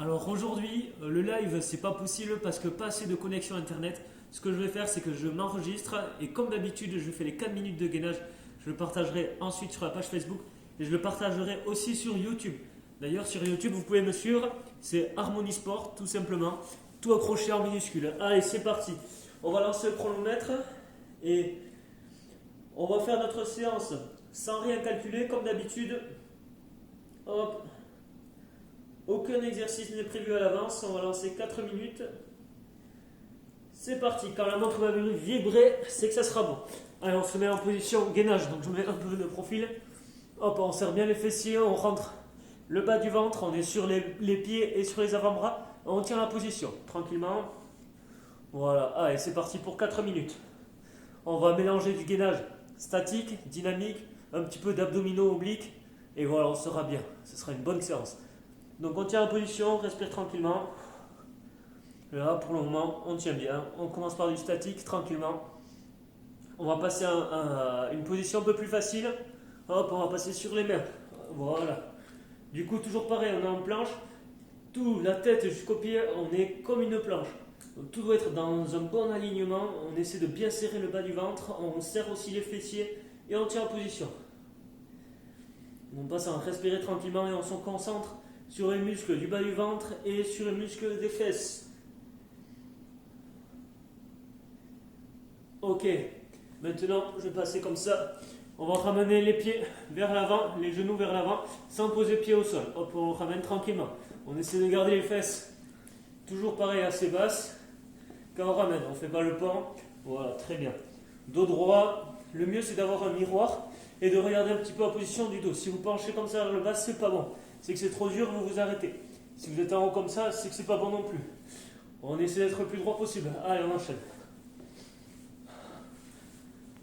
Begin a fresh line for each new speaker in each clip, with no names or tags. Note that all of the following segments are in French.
Alors aujourd'hui, le live, c'est pas possible parce que pas assez de connexion internet. Ce que je vais faire, c'est que je m'enregistre et comme d'habitude, je fais les 4 minutes de gainage. Je le partagerai ensuite sur la page Facebook et je le partagerai aussi sur YouTube. D'ailleurs, sur YouTube, vous pouvez me suivre, c'est Harmonie Sport, tout simplement, tout accroché en minuscule. Allez, c'est parti. On va lancer le chronomètre et on va faire notre séance sans rien calculer, comme d'habitude. Hop. Aucun exercice n'est prévu à l'avance, on va lancer 4 minutes. C'est parti, quand la montre va vibrer, c'est que ça sera bon. Allez, on se met en position gainage, donc je mets un peu de profil. Hop, on serre bien les fessiers, on rentre le bas du ventre, on est sur les pieds et sur les avant-bras. On tient la position, tranquillement. Voilà, allez, c'est parti pour 4 minutes. On va mélanger du gainage statique, dynamique, un petit peu d'abdominaux obliques. Et voilà, on sera bien, ce sera une bonne séance. Donc on tient en position, on respire tranquillement. Là pour le moment on tient bien. On commence par du statique tranquillement. On va passer à une position un peu plus facile. Hop, on va passer sur les mains. Voilà. Du coup toujours pareil, on est en planche. Tout, la tête jusqu'aux pieds, on est comme une planche. Donc, tout doit être dans un bon alignement. On essaie de bien serrer le bas du ventre. On serre aussi les fessiers et on tient en position. On passe à respirer tranquillement et on se concentre sur les muscles du bas du ventre et sur les muscles des fesses. Ok, maintenant je vais passer comme ça. On va ramener les pieds vers l'avant, les genoux vers l'avant, sans poser pied au sol. Hop, on ramène tranquillement. On essaie de garder les fesses toujours pareil assez basses. Quand on ramène, on ne fait pas le pont. Voilà, très bien. Dos droit, le mieux c'est d'avoir un miroir et de regarder un petit peu la position du dos. Si vous penchez comme ça vers le bas, c'est pas bon. C'est que c'est trop dur, vous vous arrêtez. Si vous êtes en haut comme ça, c'est que c'est pas bon non plus. On essaie d'être le plus droit possible. Allez, on enchaîne.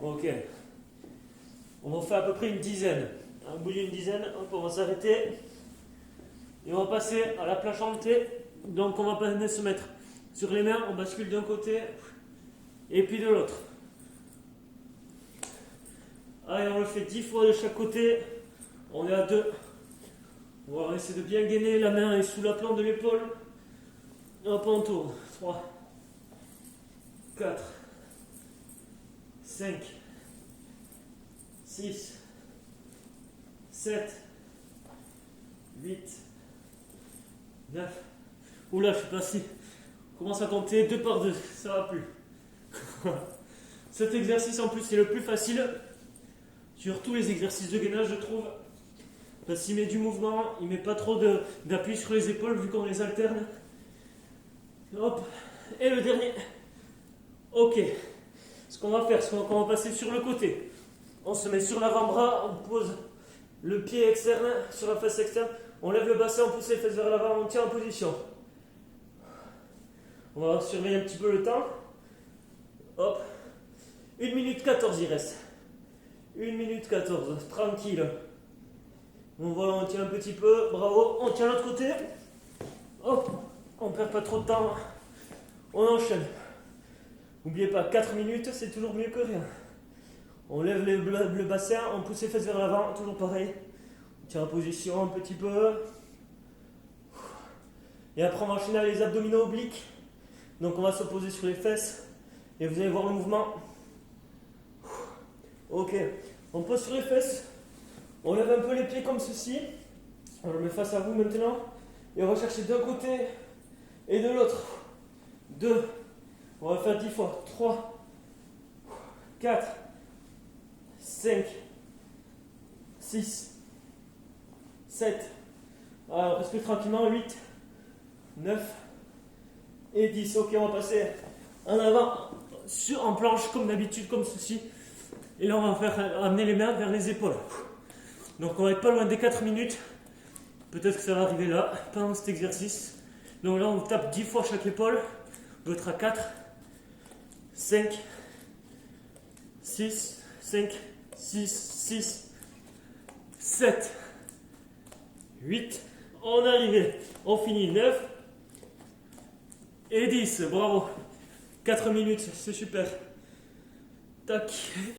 Ok. On va faire à peu près une dizaine. Un bout d'une dizaine, hop, on va s'arrêter. Et on va passer à la planche en T. Donc on va se mettre sur les mains, on bascule d'un côté et puis de l'autre. Allez, on le fait 10 fois de chaque côté. On est à 2. On va essayer de bien gainer, la main est sous la plante de l'épaule. Hop, on tourne. 3, 4, 5, 6, 7, 8, 9. Oula, je suis passé. On commence à compter 2 par 2, ça va plus. Cet exercice en plus c'est le plus facile sur tous les exercices de gainage, je trouve. Parce qu'il met du mouvement, il met pas trop d'appui sur les épaules vu qu'on les alterne. Hop, et le dernier. Ok, ce qu'on va faire, c'est qu'on va passer sur le côté. On se met sur l'avant-bras, on pose le pied externe sur la face externe. On lève le bassin, on pousse les fesses vers l'avant, on tient en position. On va surveiller un petit peu le temps. Hop, 1 minute 14 il reste. 1 minute 14, tranquille. Bon voilà, on tient un petit peu, bravo, on tient l'autre côté. Hop, on perd pas trop de temps. On enchaîne. N'oubliez pas, 4 minutes, c'est toujours mieux que rien. On lève le bassin, on pousse les fesses vers l'avant, toujours pareil. On tient en position un petit peu. Et après, on va enchaîner avec les abdominaux obliques. Donc, on va se poser sur les fesses. Et vous allez voir le mouvement. Ok, on pose sur les fesses. On lève un peu les pieds comme ceci. On le met face à vous maintenant. Et on va chercher d'un côté et de l'autre. 2. On va faire 10 fois. 3, 4, 5, 6, 7. Alors, respire tranquillement. 8, 9 et 10. Ok, on va passer en avant en planche comme d'habitude, comme ceci. Et là, on va faire amener les mains vers les épaules. Donc, on va être pas loin des 4 minutes. Peut-être que ça va arriver là, pendant cet exercice. Donc là, on tape 10 fois chaque épaule. On doit être à 4, 5, 6, 5, 6, 6, 7, 8. On est arrivé. On finit 9 et 10. Bravo. 4 minutes, c'est super. Tac.